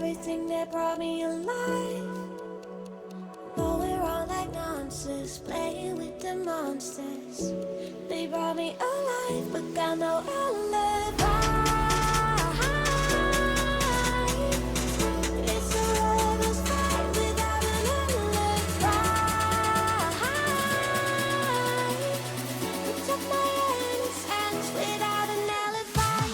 everything that brought me alive. Going around like monsters, playing with the monsters. They brought me alive, but got no alibi. It's a lover's fight without an alibi. Who took my hands without an alibi?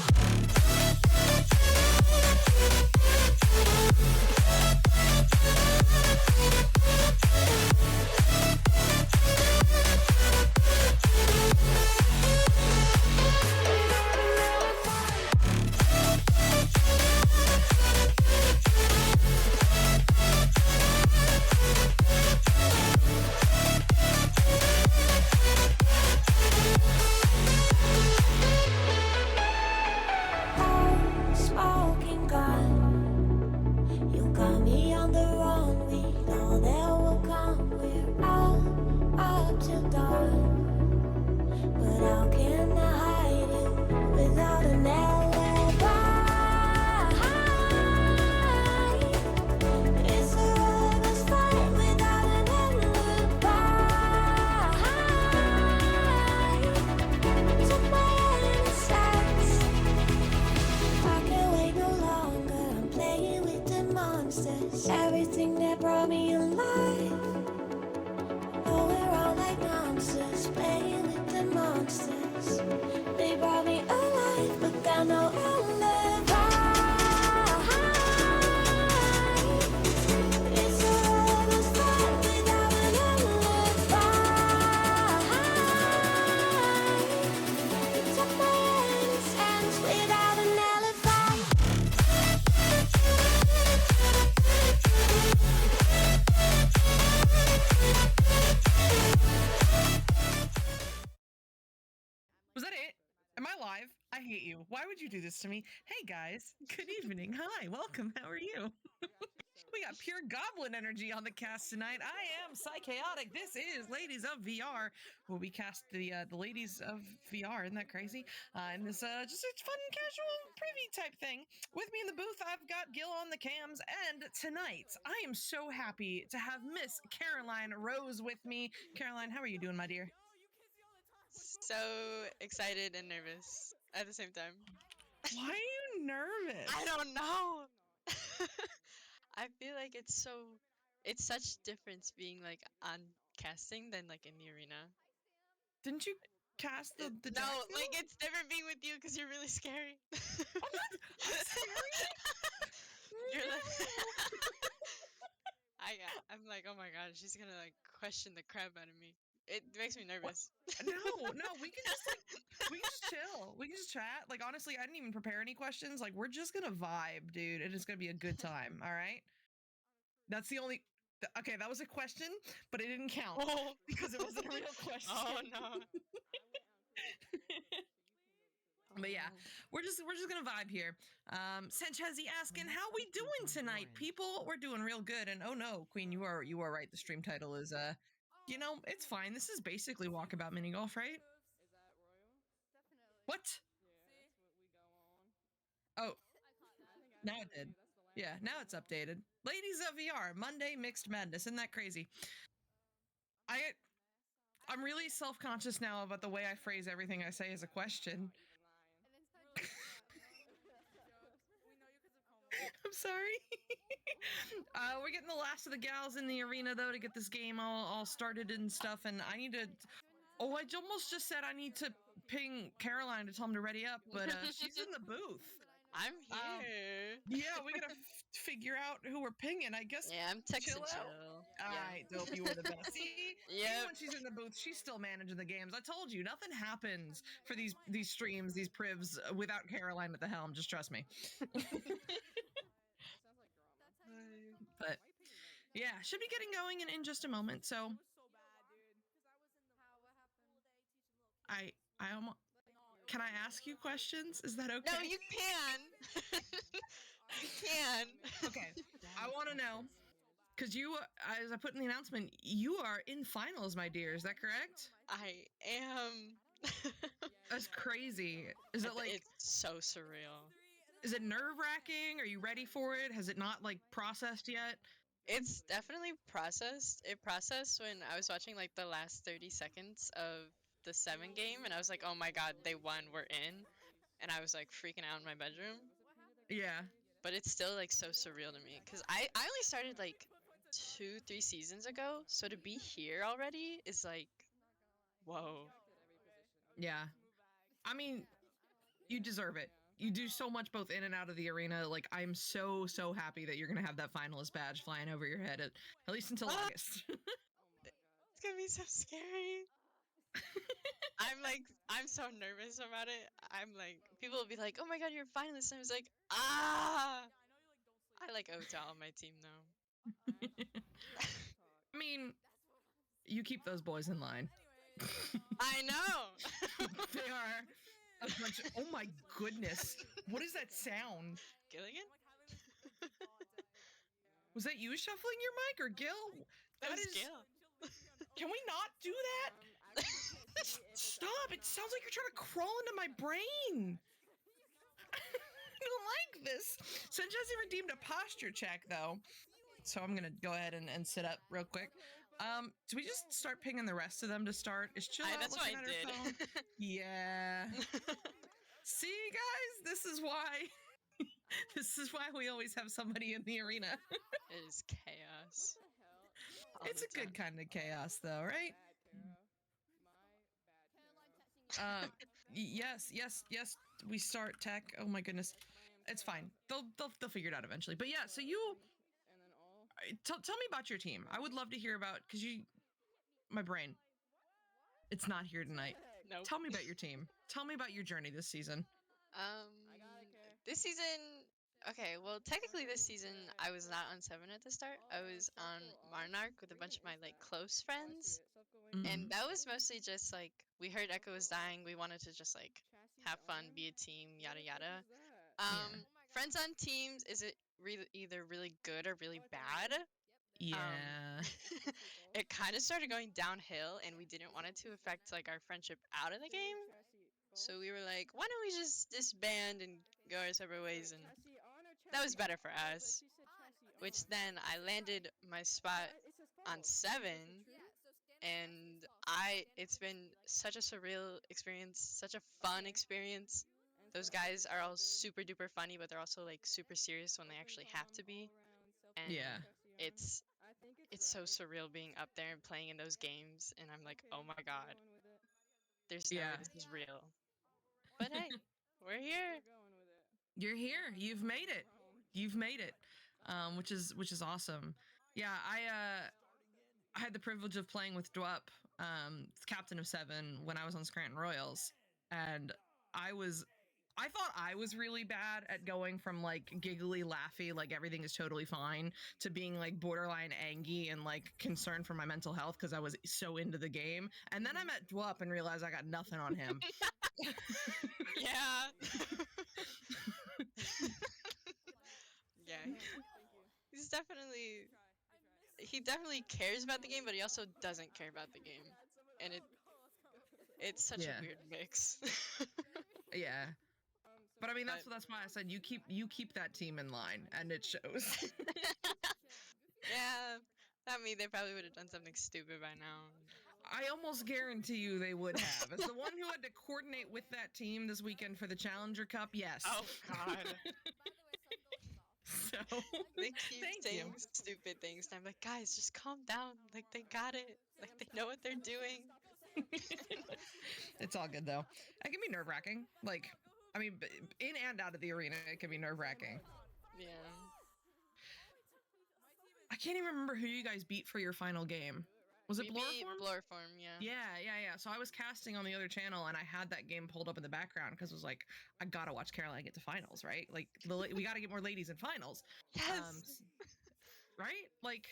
Smoking gun, you got me on the run. We know that will come. We're out up till dawn, but how can I hide you without an alibi? It's a lover's fight without an alibi. Took my innocence. I can't wait no longer. I'm playing with the monsters. Everything that brought me alive. Going around like monsters, playing with the monsters. They brought me alive, but got no alibi. It's a lover's fight without an alibi. Took my hands without an alibi. Was that it? Am I live? I hate you. Why would you do this to me? Hey guys, good evening. Hi, welcome. How are you? We got pure goblin energy on the cast tonight. I am Psychaotic. This is Ladies of VR, where we cast the Ladies of VR. Isn't that crazy? And this just a fun, casual preview type thing. With me in the booth, I've got Gil on the cams, and tonight I am so happy to have Miss Caroline Rose with me. Caroline, how are you doing, my dear? So excited and nervous at the same time. Why are you nervous? I don't know. I feel like it's such difference being like on casting than like in the arena. Didn't you cast the No, Jacksonville? like it's different being with you because you're really scary. I'm scary? You're like, No. I'm like, oh my god, she's gonna like question the crap out of me. It makes me nervous. No, we can just chill. We can just chat. Like, honestly, I didn't even prepare any questions. Like, we're just gonna vibe, dude. And it's gonna be a good time. All right. That's the only. Okay, that was a question, but it didn't count Oh. because it wasn't a real question. Oh no. But yeah, we're just gonna vibe here. Sanchezi asking, how we doing tonight, people? We're doing real good. And oh no, Queen, you are right. The stream title is it's fine. This is basically Walkabout mini golf, right? What? Oh, now it did. Yeah, now it's updated. Ladies of VR, Monday Mixed Madness. Isn't that crazy? I'm really self-conscious now about the way I phrase everything I say as a question. I'm sorry. We're getting the last of the gals in the arena though to get this game all started and stuff, and I need to. Oh, I almost just said I need to ping Caroline to tell him to ready up, but she's in the booth. I'm here. Yeah, we gotta figure out who we're pinging. I guess. Yeah, I'm texting Chill. All right, dope. You were the best. See, even when she's in the booth, she's still managing the games. I told you, nothing happens for these streams, these privs, without Caroline at the helm. Just trust me. But yeah, should be getting going in just a moment. So I almost. Can I ask you questions? Is that okay? No, you can. You can. Okay. I want to know, because you, as I put in the announcement, you are in finals, my dear. Is that correct? I am. That's crazy. Is it like... It's so surreal. Is it nerve-wracking? Are you ready for it? Has it not like processed yet? It's definitely processed. It processed when I was watching like the last 30 seconds of the 7 game, and I was like, oh my god, they won, we're in. And I was like freaking out in my bedroom. Yeah. But it's still like so surreal to me. Because I only started like 2, 3 seasons ago. So to be here already is like, whoa. Yeah. I mean, you deserve it. You do so much both in and out of the arena. Like, I'm so happy that you're gonna have that finalist badge flying over your head at least until Ah! August. It's gonna be so scary. I'm so nervous about it. I'm like, people will be like, oh my god, you're a finalist. And I was like, ah! I like owe to all my team though. I mean, you keep those boys in line. I know! They are a bunch of, oh my goodness. What is that sound? Gilligan? Was that you shuffling your mic or Gil? That was is. Gil. Can we not do that? Stop! It sounds like you're trying to crawl into my brain. I don't like this. Since Jesse redeemed a posture check, though, so I'm gonna go ahead and sit up real quick. Do we just start pinging the rest of them to start? Is Chill Out That's what looking I at her phone? did. Yeah. See, guys, this is why. This is why we always have somebody in the arena. It is chaos. All It's the a good time. kind of chaos, though, right? Yes. We start tech. Oh my goodness, it's fine. They'll figure it out eventually. But yeah, so you tell me about your team. I would love to hear about because my brain. It's not here tonight. Nope. Tell me about your team. Tell me about your journey this season. This season, okay, well, technically this season I was not on 7 at the start. I was on Monarch with a bunch of my like close friends, and that was mostly just like we heard Echo was dying. We wanted to just like have fun, be a team, yada yada. Friends on teams is it either really good or really bad? Yeah. It kind of started going downhill, and we didn't want it to affect like our friendship out of the game. So we were like, why don't we just disband and go our separate ways? And that was better for us. Which then I landed my spot on 7, and it's been such a surreal experience, such a fun experience. Those guys are all super duper funny, but they're also like super serious when they actually have to be. And Yeah. it's so surreal being up there and playing in those games, and I'm like, oh my god, there's no way Yeah. this is real. But hey, we're here. You're here. You've made it. You've made it. Which is awesome. Yeah, I had the privilege of playing with Dwup, captain of 7, when I was on Scranton Royals, and I thought I was really bad at going from like giggly, laughy, like everything is totally fine, to being like borderline angry and like concerned for my mental health because I was so into the game. And then I met Dwup and realized I got nothing on him. Yeah. Yeah. He definitely cares about the game, but he also doesn't care about the game. And it's such a weird mix. Yeah. But I mean, that's why I said you keep that team in line, and it shows. Yeah, I mean, they probably would have done something stupid by now. I almost guarantee you they would have. As the one who had to coordinate with that team this weekend for the Challenger Cup, yes. Oh god. So they keep saying stupid things, and I'm like, guys, just calm down. Like they got it. Like they know what they're doing. It's all good though. It can be nerve-wracking. Like, I mean, in and out of the arena, it can be nerve-wracking. Yeah. I can't even remember who you guys beat for your final game. Was it Bloriform? Bloriform, yeah. Yeah. So I was casting on the other channel, and I had that game pulled up in the background because it was like, I gotta watch Caroline get to finals, right? Like, we gotta get more ladies in finals. Yes. Right? Like,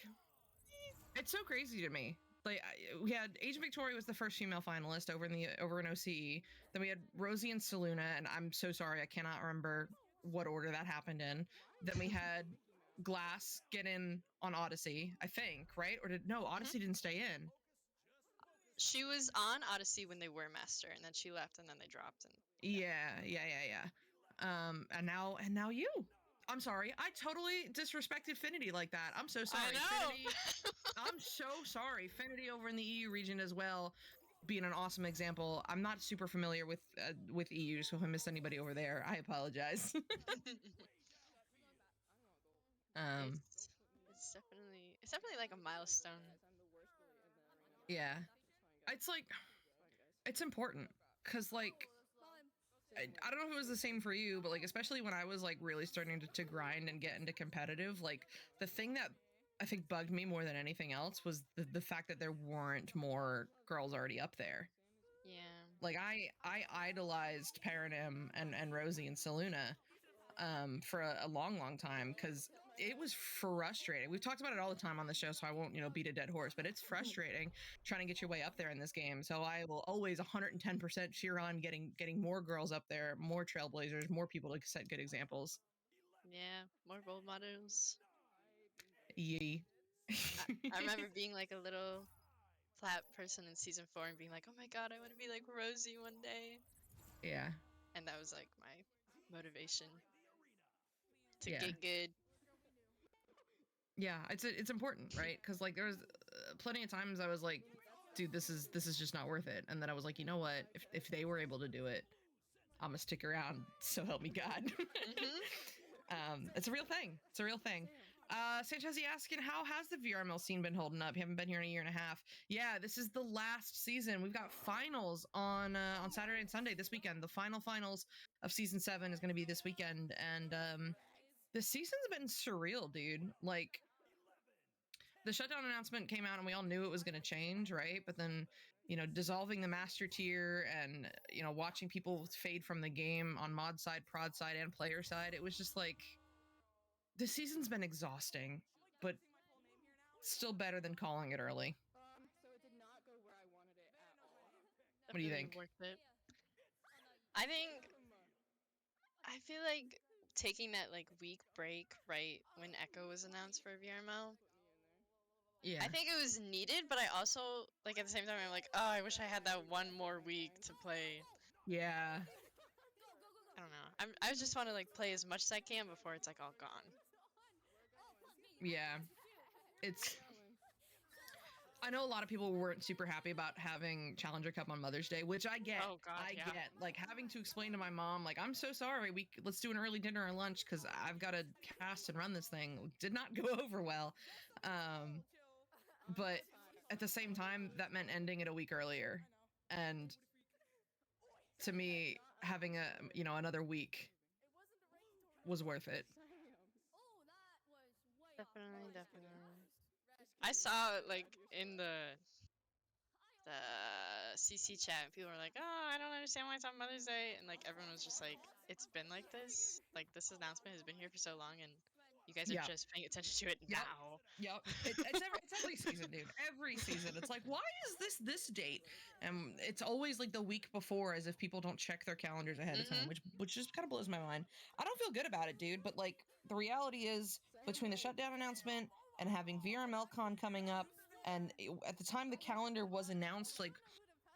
it's so crazy to me. Like, we had Agent Victoria was the first female finalist over in OCE. Then we had Rosie and Saluna, and I'm so sorry, I cannot remember what order that happened in. Then we had Glass get in on Odyssey, I think, right? Or Odyssey didn't stay in. She was on Odyssey when they were master, and then she left, and then they dropped. And Yeah. And now you. I'm sorry. I totally disrespected Finity like that. I'm so sorry. I know. Finity, I'm so sorry. Finity over in the EU region as well, being an awesome example. I'm not super familiar with EU, so if I missed anybody over there, I apologize. it's it's definitely like a milestone. Yeah, it's like it's important because like I don't know if it was the same for you, but like especially when I was like really starting to grind and get into competitive, like the thing that I think bugged me more than anything else was the fact that there weren't more girls already up there. Yeah. Like I idolized Paranim and Rosie and Saluna for a long time because it was frustrating. We've talked about it all the time on the show, so I won't beat a dead horse, but it's frustrating trying to get your way up there in this game. So I will always 110% cheer on getting more girls up there, more trailblazers, more people to set good examples. Yeah, more role models. Yee. I remember being like a little flat person in season 4 and being like, oh my god, I want to be like Rosie one day. Yeah, And that was like my motivation to yeah, get good. yeah. It's important, right? Because like there was plenty of times I was like, dude, this is just not worth it. And then I was like, you know what? If they were able to do it, I'm gonna stick around. So help me God. It's a real thing. It's a real thing. Sanchez asking, how has the VRML scene been holding up? You haven't been here in a year and a half. Yeah, this is the last season. We've got finals on Saturday and Sunday this weekend. The finals of season 7 is going to be this weekend, and the season's been surreal, dude. Like the shutdown announcement came out, and we all knew it was going to change, right? But then dissolving the master tier and watching people fade from the game on mod side, prod side, and player side, it was just like the season's been exhausting, but still better than calling it early. What do you Definitely think? worth it. I think I feel like taking that like week break right when Echo was announced for VRML. Yeah. I think it was needed, but I also like at the same time I'm like, oh, I wish I had that one more week to play. Yeah. I don't know. I just want to like play as much as I can before it's like all gone. Yeah. It's I know a lot of people weren't super happy about having Challenger Cup on Mother's Day, which I get. Oh god, I yeah. get. Like having to explain to my mom, like, I'm so sorry. Let's do an early dinner or lunch because I've got to cast and run this thing. Did not go over well. But at the same time, that meant ending it a week earlier. And to me, having another week was worth it. Definitely, definitely. I saw like in the CC chat, people were like, "Oh, I don't understand why it's on Mother's Day," and like everyone was just like, "It's been like this. Like this announcement has been here for so long, and you guys are Yeah. just paying attention to it Yep. now." Yep. It's every season, dude. Every season. It's like, why is this date? And it's always like the week before, as if people don't check their calendars ahead of time, which just kind of blows my mind. I don't feel good about it, dude. But like the reality is, between the shutdown announcement and having VRMLCon coming up, and at the time the calendar was announced, like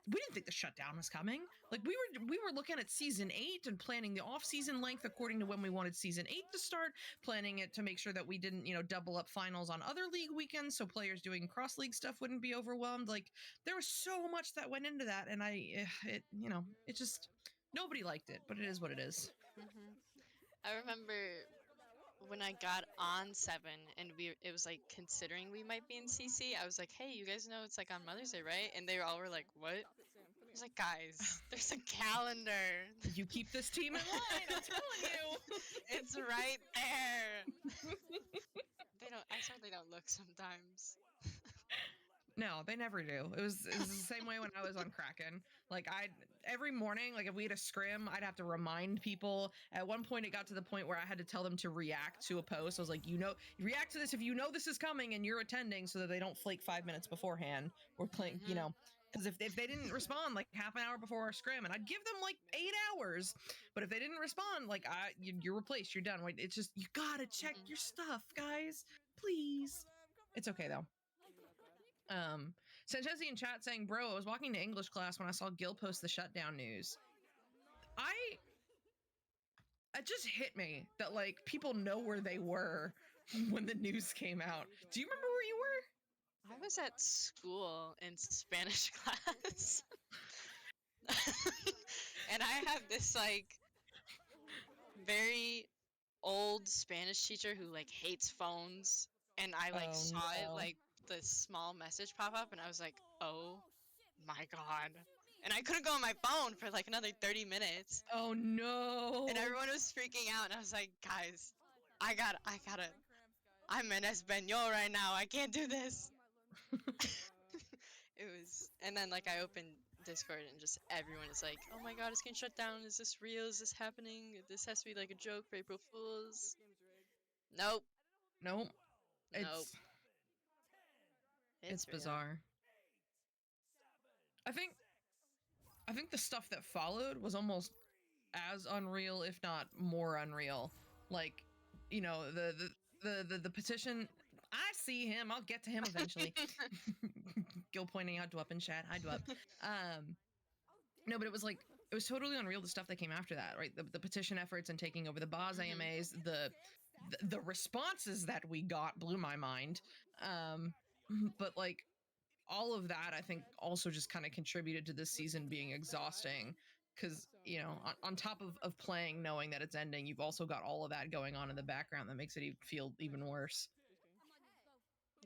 we didn't think the shutdown was coming. Like we were looking at season 8 and planning the off-season length according to when we wanted season 8 to start, planning it to make sure that we didn't, double up finals on other league weekends so players doing cross-league stuff wouldn't be overwhelmed. Like there was so much that went into that, and it just nobody liked it, but it is what it is. I remember when I got on 7 and it was like considering we might be in CC, I was like, "Hey, you guys know it's like on Mother's Day, right?" And they all were like, "What?" I was like, "Guys, there's a calendar. You keep this team in line, I'm telling you. It's right there." I swear they don't look sometimes. No, they never do. It was the same way when I was on Kraken. Like every morning, like if we had a scrim, I'd have to remind people. At one point, it got to the point where I had to tell them to react to a post. I was like, react to this if you know this is coming and you're attending, so that they don't flake 5 minutes beforehand or playing, because if they didn't respond like half an hour before our scrim, and I'd give them like 8 hours, but if they didn't respond, like you're replaced, you're done. It's just you gotta check your stuff, guys, please. It's okay though. Sanchezi in chat saying, "Bro, I was walking to English class when I saw Gil post the shutdown news." it just hit me that like people know where they were when the news came out. Do you remember where you were? I was at school in Spanish class. And I have this like very old Spanish teacher who like hates phones, and I like Oh saw it no. like the small message pop up, and I was like, oh my god. And I couldn't go on my phone for like another 30 minutes. Oh no. And everyone was freaking out, and I was like, guys, I'm in Espanol right now. I can't do this. It was, and then like I opened Discord and just everyone is like, oh my god, it's getting shut down. Is this real? Is this happening? This has to be like a joke for April Fools. Nope. Nope. Nope. It's real. bizarre. I think the stuff that followed was almost as unreal, if not more unreal. Like, you know, the petition. I see him. I'll get to him eventually. Gil pointing out Dwup in chat. Hi Dwup. No, but it was totally unreal the stuff that came after that, right? The petition efforts and taking over the Boz AMAs, the responses that we got blew my mind. But like all of that, I think also just kind of contributed to this season being exhausting. Because, you know, on top of playing, knowing that it's ending, you've also got all of that going on in the background that makes it feel even worse.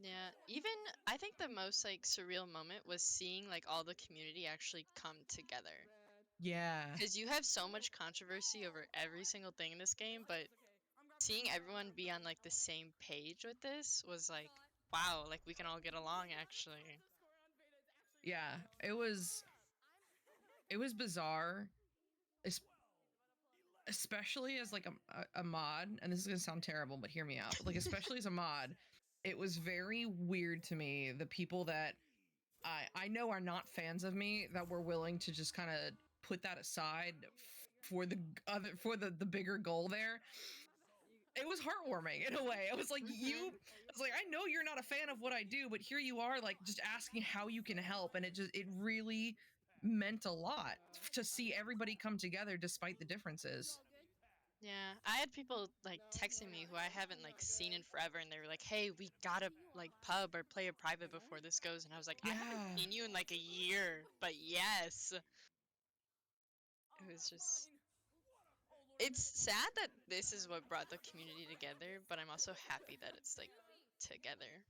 Yeah, even I think the most like surreal moment was seeing like all the community actually come together. Yeah. Because you have so much controversy over every single thing in this game, but seeing everyone be on like the same page with this was like, wow, like we can all get along actually. Yeah, it was bizarre, especially as like a mod, and this is gonna sound terrible, but hear me out. But like especially as a mod, it was very weird to me the people that I know are not fans of me that were willing to just kind of put that aside for the bigger goal there. It was heartwarming in a way. I was like, I was like, I know you're not a fan of what I do, but here you are, like just asking how you can help, and it really meant a lot to see everybody come together despite the differences. Yeah, I had people like texting me who I haven't like seen in forever, and they were like, "Hey, we gotta like pub or play a private before this goes." And I was like, "I haven't Yeah. seen you in like a year, but yes." It was just, it's sad that this is what brought the community together, but I'm also happy that it's like together.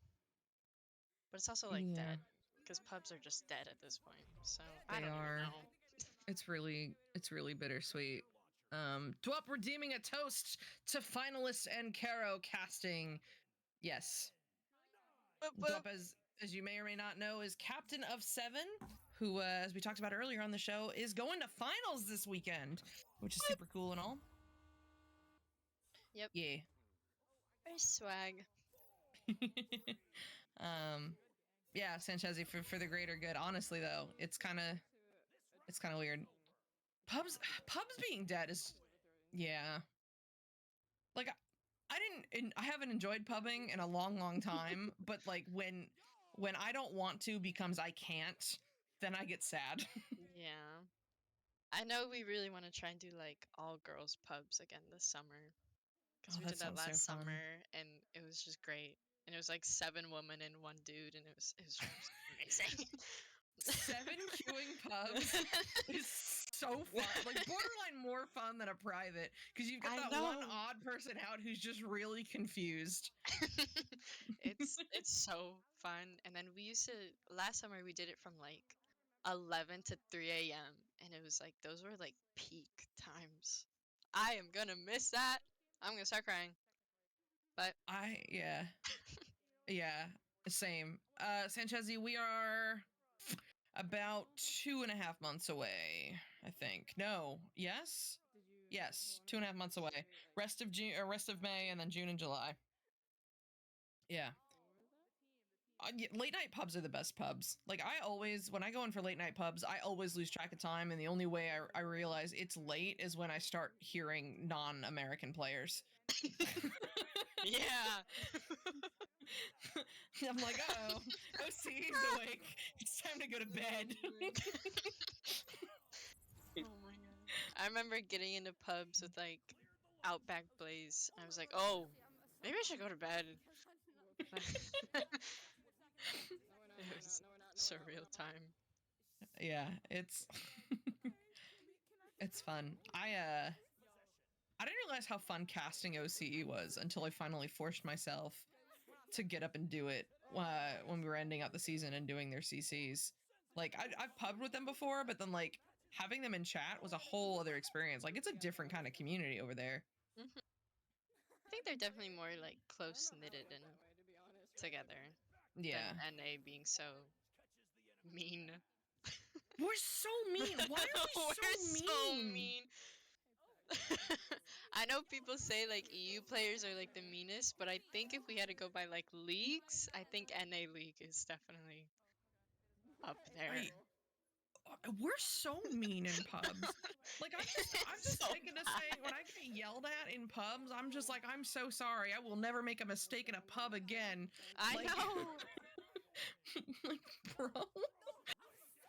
But it's also like Yeah, dead because pubs are just dead at this point. So I they don't even are. know. It's really bittersweet. Dwup redeeming a toast to finalists and Caro casting. Yes. Dwup, as you may or may not know, is captain of 7, who, as we talked about earlier on the show, is going to finals this weekend, which is super cool and all. Yep. Yeah. Very swag. Yeah, Sanchezi, for the greater good. Honestly, though, it's kind of weird. Pubs being dead is, yeah. Like I haven't enjoyed pubbing in a long time, but like when I don't want to becomes I can't, then I get sad. Yeah. I know we really want to try and do like all girls pubs again this summer. Because Oh, we that did that sounds so last fun. summer, and it was just great. And it was like 7 women and 1 dude, and it was amazing. 7 queuing pubs is so fun. Like borderline more fun than a private, because you've got I that know. one odd person out who's just really confused. It's so fun. And then we used to, last summer we did it from like 11 to 3 a.m. and it was like those were like peak times. I am gonna miss that. I'm gonna start crying. But Yeah, same. Sanchezi, we are about 2.5 months away, I think. No, yes, 2.5 months away. Rest of June, or rest of May, and then June and July. Yeah. Late night pubs are the best pubs. Like I always, when I go in for late night pubs, I always lose track of time, and the only way I realize it's late is when I start hearing non-American players. yeah. I'm like, oh, OC's awake. It's time to go to bed. Oh my god. I remember getting into pubs with like Outback Blaze. I was like, oh, maybe I should go to bed. It was surreal time. Yeah, it's it's fun. I didn't realize how fun casting OCE was until I finally forced myself to get up and do it when we were ending out the season and doing their CCs. Like I've pubbed with them before, but then like having them in chat was a whole other experience. Like it's a different kind of community over there. Hmm. I think they're definitely more like close knitted and together than Yeah. NA being so mean. We're so mean. Why are we so We're so mean? mean. I know people say like EU players are like the meanest, but I think if we had to go by like leagues, I think NA league is definitely up there. We're so mean in pubs. Like I'm It's just so sticking to saying when I get yelled at in pubs, I'm just like, I'm so sorry. I will never make a mistake in a pub again. I Like, know. like, bro.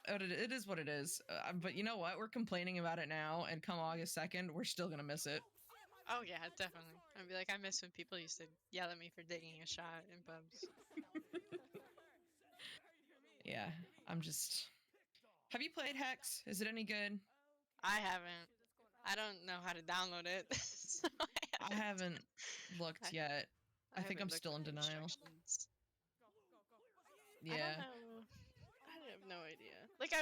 It is what it is. But you know what? We're complaining about it now, and come August 2nd, we're still gonna miss it. Oh yeah, definitely. I'd be like, I miss when people used to yell at me for digging a shot in pubs. Yeah, I'm just. Have you played Hex? Is it any good? I haven't. I don't know how to download it, so I haven't looked I, yet. I I think I'm haven't looked still at in the denial. instructions. I don't Yeah, know. I have no idea. Like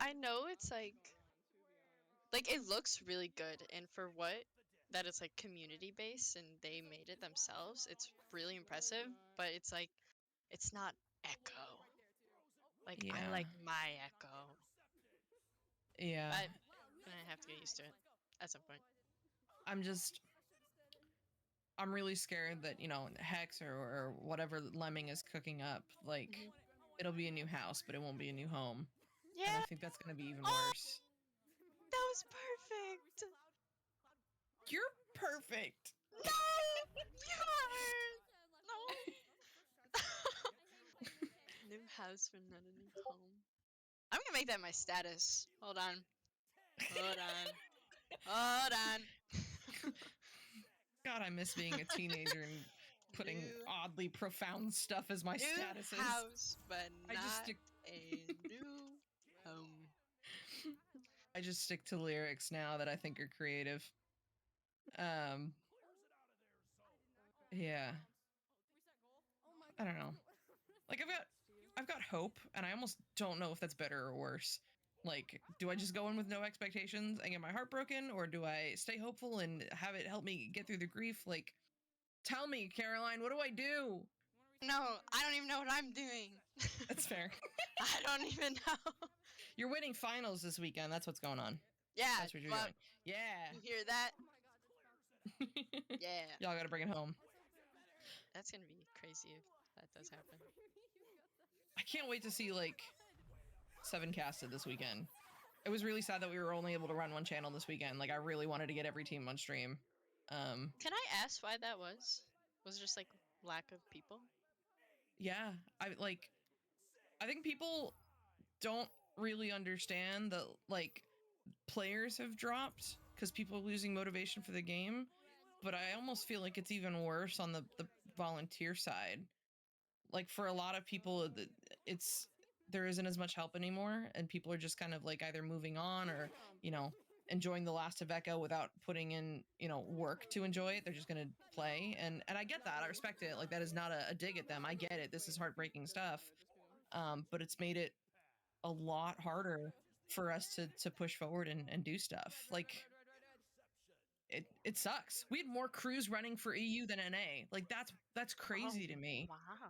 I know it's like it looks really good, and for what that it's like community based and they made it themselves, it's really impressive. But it's like it's not Echo. Like I yeah, like my Echo, yeah. but I have to get used to it at some point. I'm just. I'm really scared that, Hex or whatever Lemming is cooking up, like, Hmm. it'll be a new house, but it won't be a new home. And I Yeah. think that's going to be even Oh, worse. that was perfect. You're perfect. No, you are. No. New house for not a new home. I'm gonna make that my status. Hold on. Hold on. Hold on. God, I miss being a teenager and putting New oddly profound stuff as my new statuses. house, but I just not stick a new home. I just stick to lyrics now that I think are creative. Um yeah. I don't know. Like I've got hope, and I almost don't know if that's better or worse. Like, do I just go in with no expectations and get my heart broken, or do I stay hopeful and have it help me get through the grief? Like, tell me, Caroline, what do I do? No, I don't even know what I'm doing. That's fair. I don't even know. You're winning finals this weekend. That's what's going on. Yeah, That's what you're fuck. doing. Yeah. You hear that? Yeah. Y'all gotta bring it home. That's gonna be crazy if that does happen. I can't wait to see like 7 casted this weekend. It was really sad that we were only able to run one channel this weekend. Like I really wanted to get every team on stream. Can I ask why that was? Was it just like lack of people? Yeah, I think people don't really understand that like players have dropped because people are losing motivation for the game. But I almost feel like it's even worse on the volunteer side. Like for a lot of people, it's there isn't as much help anymore, and people are just kind of like either moving on or enjoying the last of Echo without putting in work to enjoy it. They're just gonna play, and I get that. I respect it. Like that is not a dig at them. I get it. This is heartbreaking stuff. But it's made it a lot harder for us to push forward and do stuff. Like it sucks. We had more crews running for EU than NA. Like that's Oh, crazy to me. wow.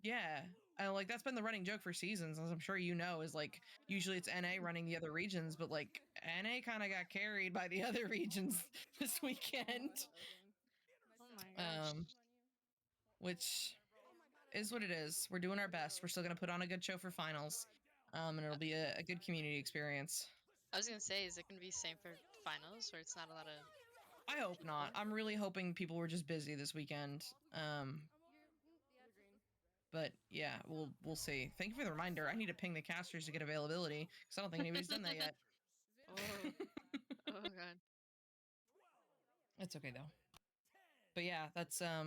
Yeah. And like that's been the running joke for seasons, as I'm sure you know, is like usually it's NA running the other regions, but like NA kind of got carried by the other regions this weekend. Oh my gosh. Um, which is what it is. We're doing our best. We're still gonna put on a good show for finals. And it'll be a good community experience. I was gonna say, is it gonna be same for finals where it's not a lot of I hope not. people? I'm really hoping people were just busy this weekend. But yeah, we'll see. Thank you for the reminder. I need to ping the casters to get availability because I don't think anybody's done that yet. Oh, oh god. It's okay though. But yeah, that's I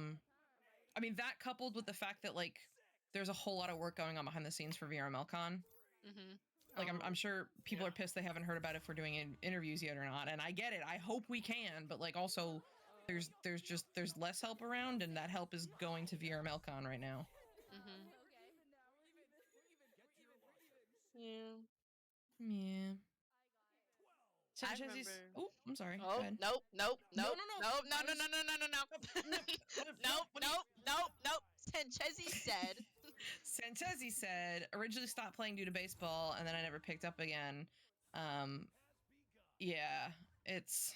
mean, that coupled with the fact that like there's a whole lot of work going on behind the scenes for VRMLCon. Like I'm sure people are pissed they haven't heard about if we're doing interviews yet or not, and I get it. I hope we can, but like also there's less help around, and that help is going to VRMLCon right now. Yeah. Yeah. I Sanchez's. remember. Oh, I'm sorry. Oh, Go ahead. nope, nope, No, nope, no, no. nope, no, I no, was- no, no, no, no, no. Nope, nope, nope, nope. Sanchezi said. Sanchezi said originally stopped playing due to baseball, and then I never picked up again. Yeah, it's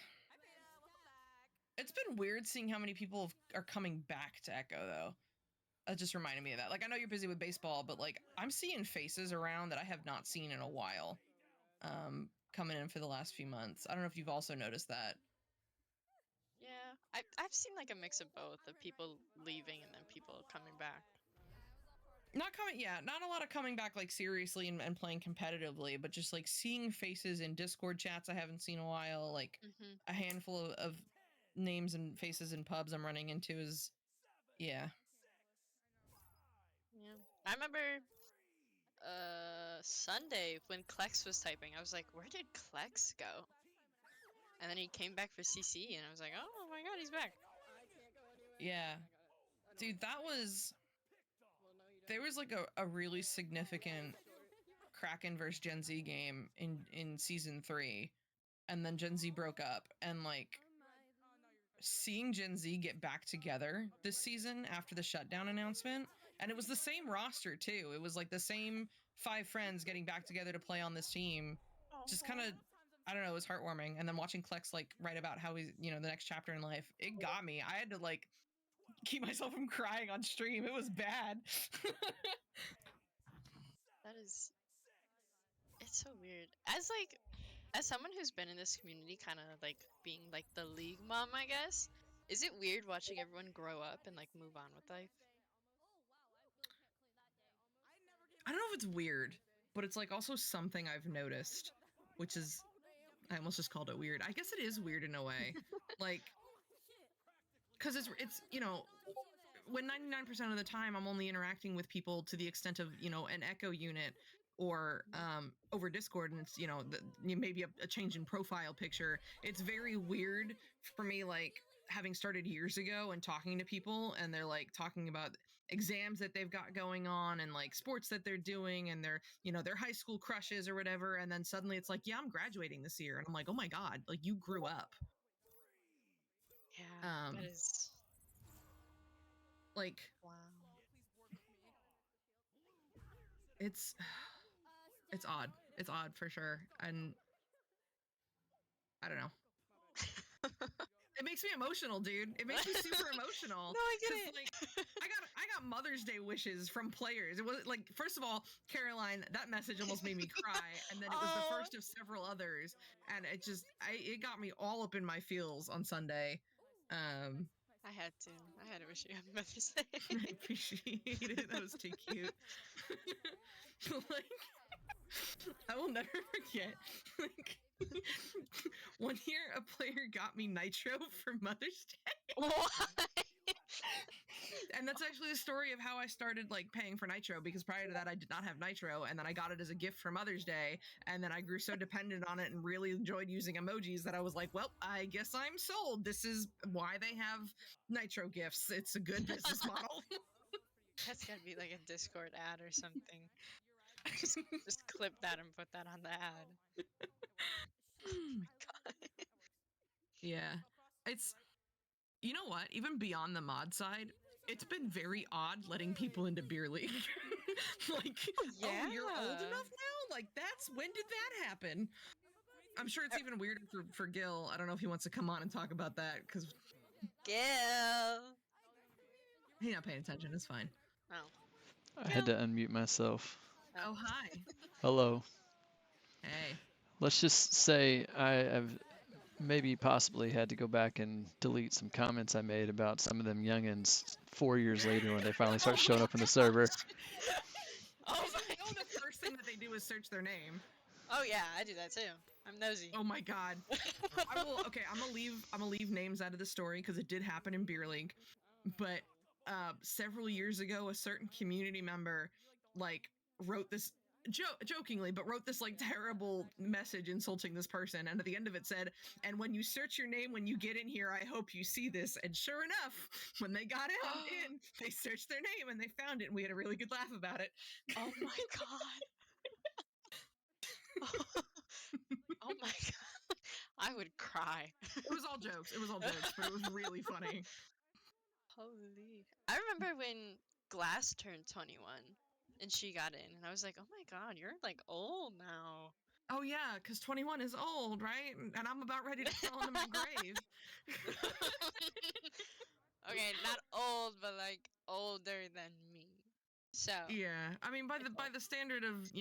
been weird seeing how many people are coming back to Echo though. That just reminded me of that. Like I know you're busy with baseball, but like I'm seeing faces around that I have not seen in a while. Coming in for the last few months. I don't know if you've also noticed that. Yeah, I've seen like a mix of both, of people leaving and then people coming back. Not a lot of coming back like seriously and playing competitively, but just like seeing faces in Discord chats I haven't seen in a while, like a handful of names and faces in pubs I'm running into is yeah. I remember Sunday when Klex was typing, I was like, where did Klex go? And then he came back for CC and I was like, oh my god, he's back. Yeah. Dude, there was like a really significant Kraken versus Gen Z game in season 3, and then Gen Z broke up, and like seeing Gen Z get back together this season after the shutdown announcement, and it was the same roster too. It was like the same 5 friends getting back together to play on this team. Just kind of, I don't know, it was heartwarming. And then watching Klex like write about how he's, the next chapter in life, it got me. I had to like keep myself from crying on stream. It was bad. It's so weird. As someone who's been in this community, kind of like being like the league mom, I guess, is it weird watching everyone grow up and like move on with life? I don't know if it's weird, but it's like also something I've noticed, which is, I almost just called it weird. I guess it is weird in a way. Like, because it's when 99% of the time I'm only interacting with people to the extent of, an Echo unit or over Discord, and it's, maybe a change in profile picture. It's very weird for me, like, having started years ago and talking to people, and they're like talking about exams that they've got going on and like sports that they're doing and their high school crushes or whatever, and then suddenly it's like, yeah, I'm graduating this year, and I'm like, oh my god, like you grew up. Yeah, that is like wow. It's odd. It's odd for sure, and I don't know. It makes me emotional, dude. It makes me super emotional. No, I get it. Like, I got Mother's Day wishes from players. It was like, first of all, Caroline, that message almost made me cry, and then it was the first of several others, and it got me all up in my feels on Sunday. I had to wish you happy Mother's Day. I appreciate it. That was too cute. Like, I will never forget. Like, one year, a player got me Nitro for Mother's Day. Why? And that's actually the story of how I started like paying for Nitro, because prior to that I did not have Nitro, and then I got it as a gift for Mother's Day, and then I grew so dependent on it and really enjoyed using emojis that I was like, well, I guess I'm sold. This is why they have Nitro gifts. It's a good business model. That's gotta be like a Discord ad or something. Just clip that and put that on the ad. Oh my god. Yeah. It's, you know what? Even beyond the mod side, it's been very odd letting people into Beer League. Like, oh, you're old enough now? Like, when did that happen? I'm sure it's even weirder for Gil. I don't know if he wants to come on and talk about that, because Gil. he's not paying attention. It's fine. Oh. I had to unmute myself. Oh, hi. Hello. Hey. Let's just say I've maybe possibly had to go back and delete some comments I made about some of them youngins 4 years later when they finally start showing up in the server. Oh my! The first thing that they do is search their name. Oh yeah, I do that too. I'm nosy. Oh my god. I will. Okay, I'm gonna leave names out of the story because it did happen in beer league, but several years ago, a certain community member like wrote this jokingly, but wrote this like terrible message insulting this person, and at the end of it said, "And when you search your name when you get in here, I hope you see this." And sure enough, when they got in, they searched their name and they found it, and we had a really good laugh about it. Oh my god. Oh my god. I would cry. It was all jokes. It was all jokes, but it was really funny. Holy. I remember when Glass turned 21 and she got in, and I was like, oh my god, you're like old now. Oh yeah, because 21 is old, right? And I'm about ready to crawl into my grave. Okay, not old, but like older than me. So Yeah, I mean by the standard of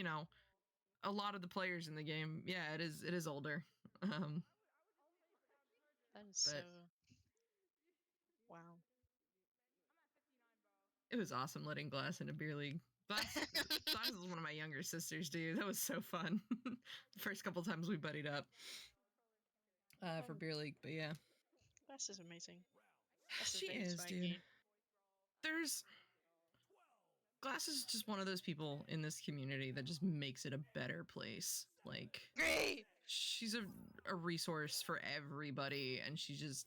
a lot of the players in the game, yeah, it is older. that is so But wow. it was awesome letting Glass into beer league. Glass is one of my younger sisters, dude. That was so fun. The first couple times we buddied up for beer league, but yeah, Glass is amazing. Glass she very is, swaggy. dude. There's Glass is just one of those people in this community that just makes it a better place. Like Great. she's a resource for everybody, and she just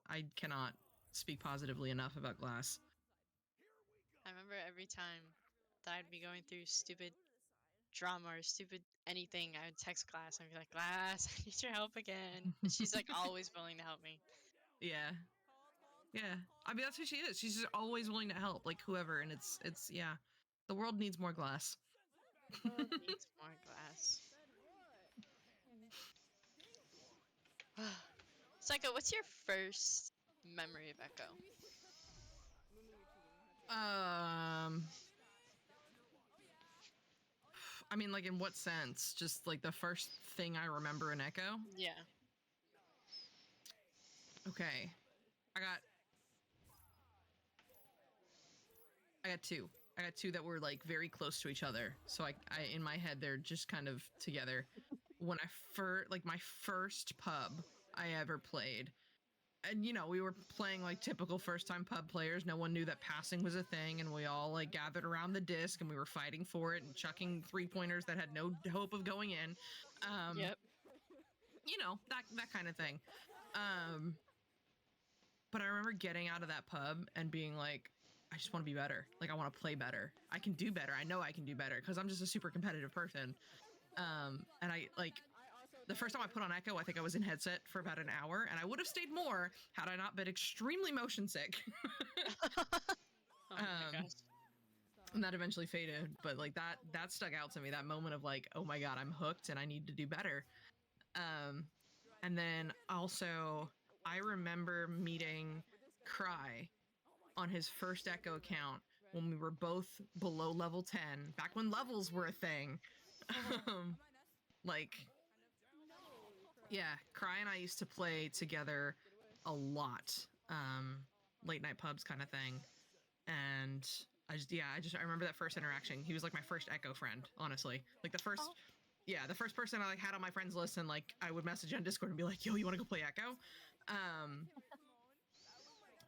I cannot speak positively enough about Glass. I remember every time that I'd be going through stupid drama or stupid anything, I would text Glass and be like, Glass, I need your help again. And she's like always willing to help me. Yeah. I mean, that's who she is. She's just always willing to help, like whoever, and it's the world needs more Glass. World needs more Glass. Psycho, what's your first memory of Echo? I mean, like in what sense? Just like the first thing I remember in Echo? Yeah. Okay. I got two. I got two that were like very close to each other. So I in my head they're just kind of together. When I my first pub I ever played. And we were playing like typical first time pub players. No one knew that passing was a thing, and we all like gathered around the disc and we were fighting for it and chucking 3-pointers that had no hope of going in. Yep. That kind of thing. But I remember getting out of that pub and being like, I just want to be better. Like, I want to play better. I can do better. I know I can do better because I'm just a super competitive person. And I like the first time I put on Echo, I think I was in headset for about an hour, and I would have stayed more had I not been extremely motion sick. Oh my gosh. And that eventually faded, but like that stuck out to me. That moment of like, oh my god, I'm hooked and I need to do better. And then also I remember meeting Cry on his first Echo account when we were both below level 10, back when levels were a thing. Like, yeah, Cry and I used to play together a lot. Late night pubs kind of thing. And I remember that first interaction. He was like my first Echo friend, honestly. Like the first person I like had on my friends list, and like I would message on Discord and be like, yo, you want to go play Echo?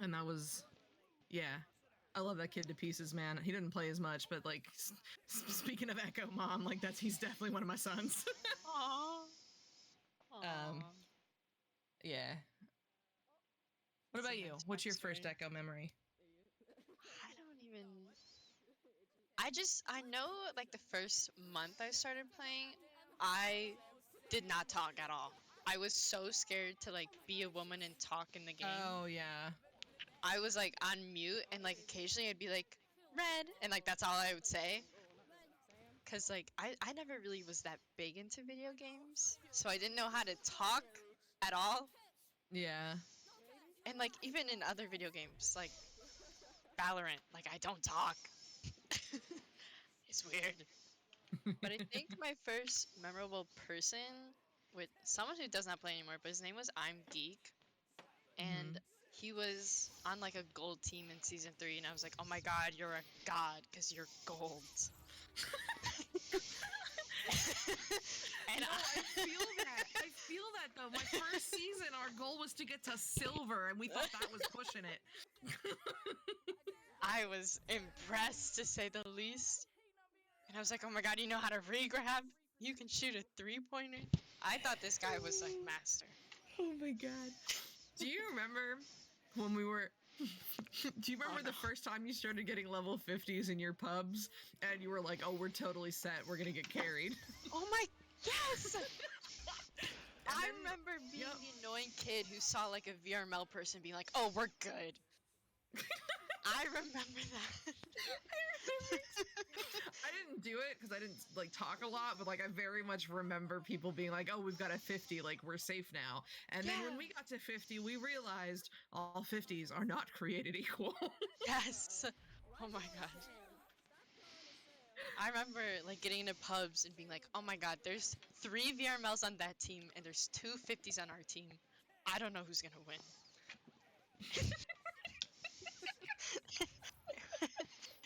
And that was, I love that kid to pieces, man. He didn't play as much, but like speaking of Echo Mom, like he's definitely one of my sons. Aww. Aww. Yeah. What That's a about you? nice What's your first backstory. Echo memory? I don't even. I know like the first month I started playing, I did not talk at all. I was so scared to like be a woman and talk in the game. Oh yeah. I was like on mute, and like occasionally I'd be like red, and like that's all I would say. Cause like I never really was that big into video games, so I didn't know how to talk at all. Yeah. And like even in other video games like Valorant, like I don't talk. It's weird. But I think my first memorable person with someone who does not play anymore, but his name was I'm Geek, and Mhm. he was on like a gold team in season 3, and I was like, oh my god, you're a god because you're gold. And No, I feel that. I feel that though. My first season, our goal was to get to silver, and we thought that was pushing it. I was impressed to say the least. And I was like, oh my god, you know how to re-grab? You can shoot a 3-pointer? I thought this guy was like master. Oh my god. Do you remember when we were do you remember no. the first time you started getting level 50s in your pubs and you were like, "Oh, we're totally set. We're going to get carried." Oh my, yes! I then- remember being yep. the annoying kid who saw like a VRML person being like, oh, we're good. I remember that. I didn't do it because I didn't like talk a lot, but like I very much remember people being like, "Oh, we've got a 50, like we're safe now." And then when Yeah. we got to 50, we realized all 50s are not created equal. Yes. Oh my god. I remember like getting into pubs and being like, oh my god, there's 3 VRMLs on that team and there's 2 50s on our team. I don't know who's gonna win.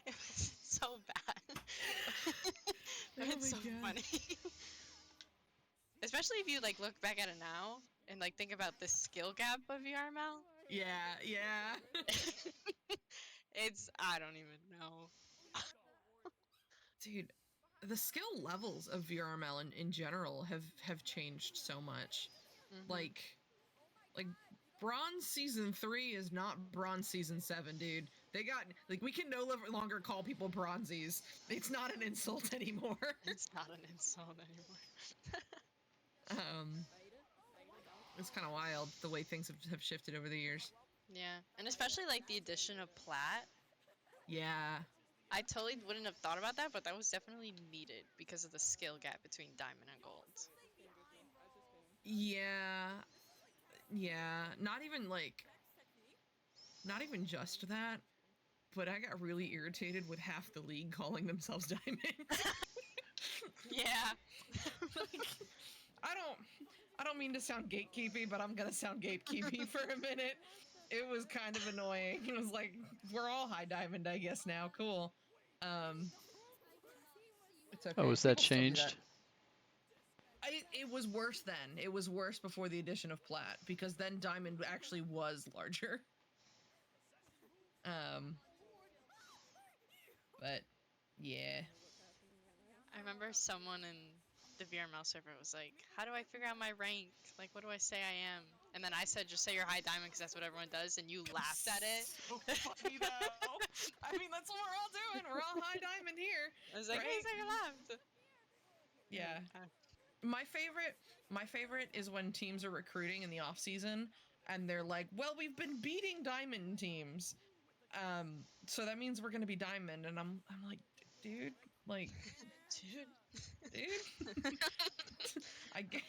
It was so bad. But Oh it's my so God. funny. Especially if you like look back at it now and like think about the skill gap of VRML. Yeah. It's I don't even know. Dude, the skill levels of VRML in general have changed so much. Mhm. Like Bronze Season 3 is not Bronze Season 7, dude. They got, like, we can no longer call people Bronzies. It's not an insult anymore. It's not an insult anymore. It's kind of wild the way things have shifted over the years. Yeah, and especially like the addition of plat. Yeah. I totally wouldn't have thought about that, but that was definitely needed because of the skill gap between diamond and gold. Yeah. Yeah. Not even just that, but I got really irritated with half the league calling themselves Diamond. Yeah. Like, I don't mean to sound gatekeepy, but I'm gonna sound gatekeepy for a minute. It was kind of annoying. It was like, we're all high diamond, I guess now. Cool. It's okay. Oh, was that People still do changed? It was worse then. It was worse before the addition of plat because then diamond actually was larger. But yeah. I remember someone in the VRML server was like, how do I figure out my rank? Like, what do I say I am? And then I said, just say you're high diamond because that's what everyone does, and you laughed at it. So funny though. I mean, that's what we're all doing. We're all high diamond here. I was like, hey, Right? so you laughed. Yeah. Uh, My favorite is when teams are recruiting in the off season and they're like, "Well, we've been beating diamond teams. So that means we're going to be diamond." And I'm like, "Dude, like dude, I get,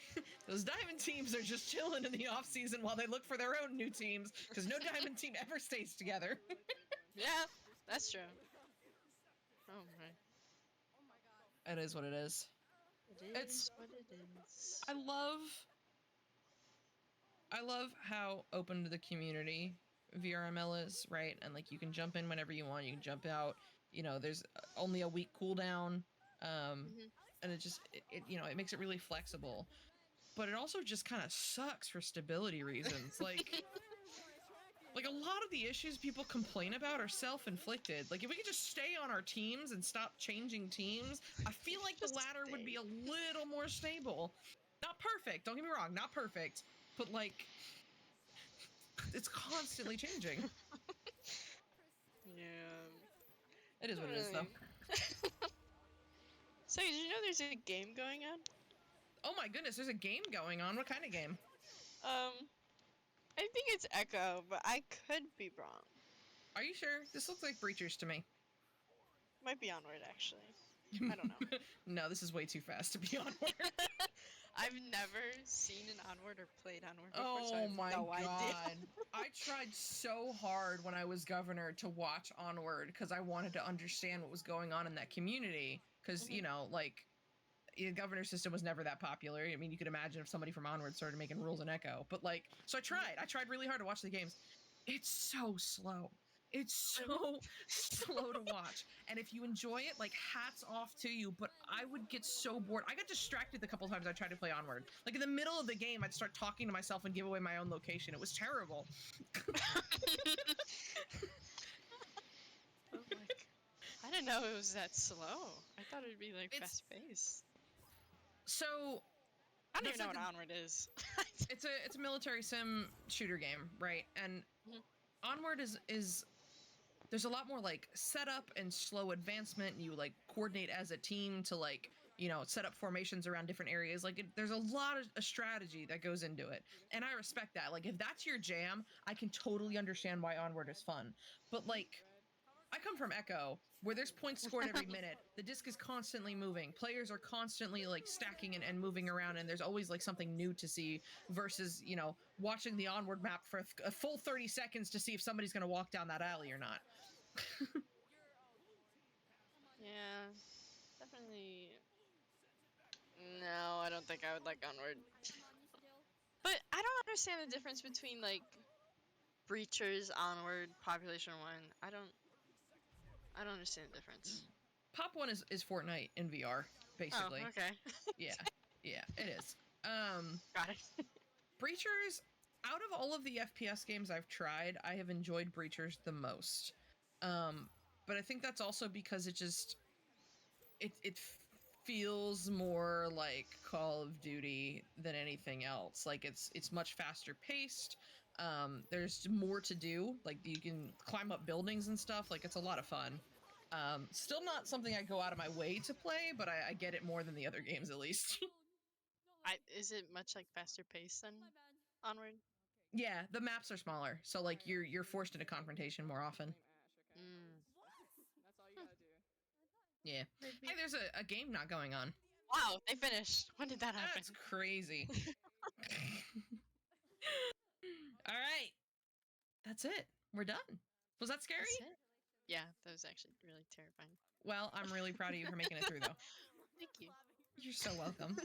those diamond teams are just chilling in the off season while they look for their own new teams because no diamond team ever stays together." Yeah, that's true. Oh my. It is what it is. It's what it is. I love how open to the community VRML is, right? And like you can jump in whenever you want, you can jump out. You know, there's only a week cooldown, and it makes it really flexible. But it also just kind of sucks for stability reasons. Like a lot of the issues people complain about are self-inflicted. Like if we could just stay on our teams and stop changing teams, I feel like the Just ladder would stay. be a little more stable. Not perfect, don't get me wrong, not perfect, but like it's constantly changing. Yeah. It is what it is though. So, did you know there's a game going on? Oh my goodness, there's a game going on. What kind of game? I think it's Echo, but I could be wrong. Are you sure? This looks like Breachers to me. Might be Onward, actually. I don't know. No, this is way too fast to be Onward. I've never seen an Onward or played Onward before, so I Oh have my no idea. god. I tried so hard when I was governor to watch Onward because I wanted to understand what was going on in that community. Because, you know, like, the governor system was never that popular. I mean, you could imagine if somebody from Onward started making rules in Echo. But, like, so I tried. I tried really hard to watch the games. It's so slow. It's so slow to watch. And if you enjoy it, like hats off to you. But I would get so bored. I got distracted the couple times I tried to play Onward. Like in the middle of the game, I'd start talking to myself and give away my own location. It was terrible. Oh my god. I didn't know it was that slow. I thought it'd be like It's- fast paced. So I don't that's even know like what Onward is. it's a military sim shooter game, right? And Mhm. Onward is there's a lot more like setup and slow advancement. You like coordinate as a team to like set up formations around different areas. Like there's a lot of a strategy that goes into it, and I respect that. Like if that's your jam, I can totally understand why Onward is fun. But like I come from Echo, where there's points scored every minute. The disc is constantly moving. Players are constantly like stacking and moving around, and there's always like something new to see versus, watching the Onward map for a full 30 seconds to see if somebody's going to walk down that alley or not. Yeah, definitely. No, I don't think I would like Onward. But I don't understand the difference between like Breachers, Onward, Population 1. I don't understand the difference. Pop 1 is Fortnite in VR, basically. Oh, okay. Yeah, it is. Got it. Breachers, out of all of the FPS games I've tried, I have enjoyed Breachers the most. But I think that's also because it feels more like Call of Duty than anything else. Like it's much faster paced. There's more to do. Like you can climb up buildings and stuff. Like it's a lot of fun. Still not something I go out of my way to play, but I get it more than the other games at least. Is it much like faster paced than Onward? Yeah, the maps are smaller, so like you're forced into confrontation more often. Mm. Yeah. Maybe. Hey, there's a game not going on. Wow, they finished. When did that happen? That's crazy. All right. That's it. We're done. Was that scary? That's it? Yeah, that was actually really terrifying. Well, I'm really proud of you for making it through, though. Thank you. You're so welcome.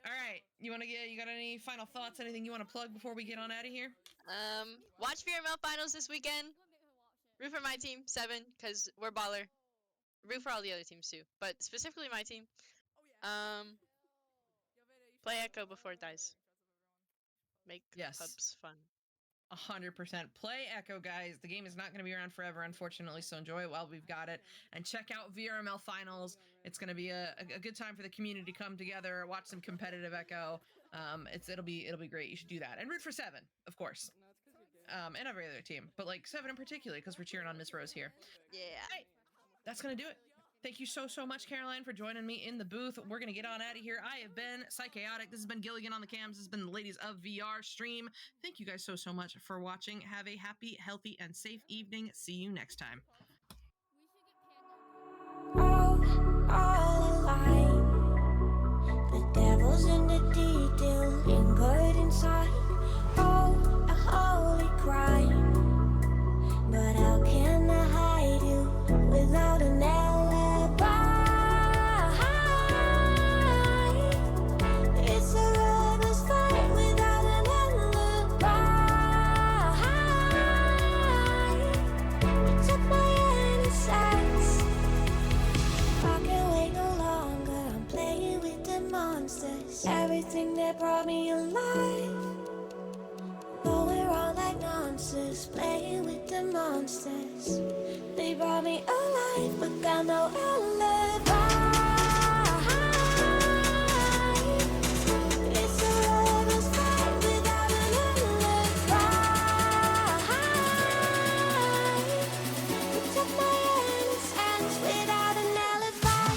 All right. You got any final thoughts? Anything you want to plug before we get on out of here? Watch VRML finals this weekend. Root for my team, 7, because we're baller. Root for all the other teams too, but specifically my team. Play Echo before it dies. Make Yes. pubs fun. 100%. Play Echo, guys. The game is not going to be around forever, unfortunately, so enjoy it while we've got it. And check out VRML Finals. It's going to be a good time for the community to come together, watch some competitive Echo. It'll be great. You should do that. And root for 7, of course. And every other team. But like 7 in particular, because we're cheering on Miss Rose here. Yeah. Hey, that's going to do it. Thank you so much, Caroline, for joining me in the booth. We're going to get on out of here. I have been Psychaotic. This has been Gilligan on the cams. This has been the Ladies of VR stream. Thank you guys so much for watching. Have a happy, healthy, and safe evening. See you next time. All alive. The devil's in the detail, lingered inside. Oh, a holy crime. But how can I hide you without an alibi? It's a lover's fight without an alibi. You took my innocence. I can't wait no longer. I'm playing with the monsters. Everything that brought me alive. Going around like monsters, playing with the monsters. They brought me alive, but got no alibi. It's a lover's fight without an alibi. You took my innocence without an alibi.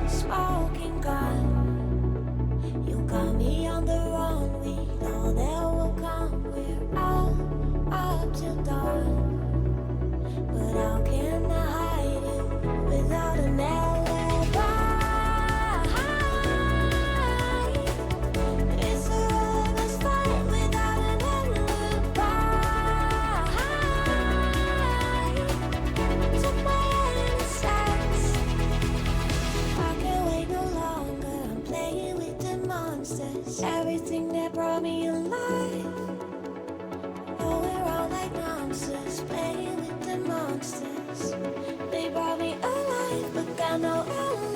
Smoking gun, you got me on the run. We know that will come. We're all till dawn. But how can I hide you without an alibi? It's a lover's fight without an alibi. Took my innocence. I can't wait no longer. I'm playing with the monsters. Everything that brought me alive. Going around like monsters, playing with the monsters. They brought me alive, but got no alibi.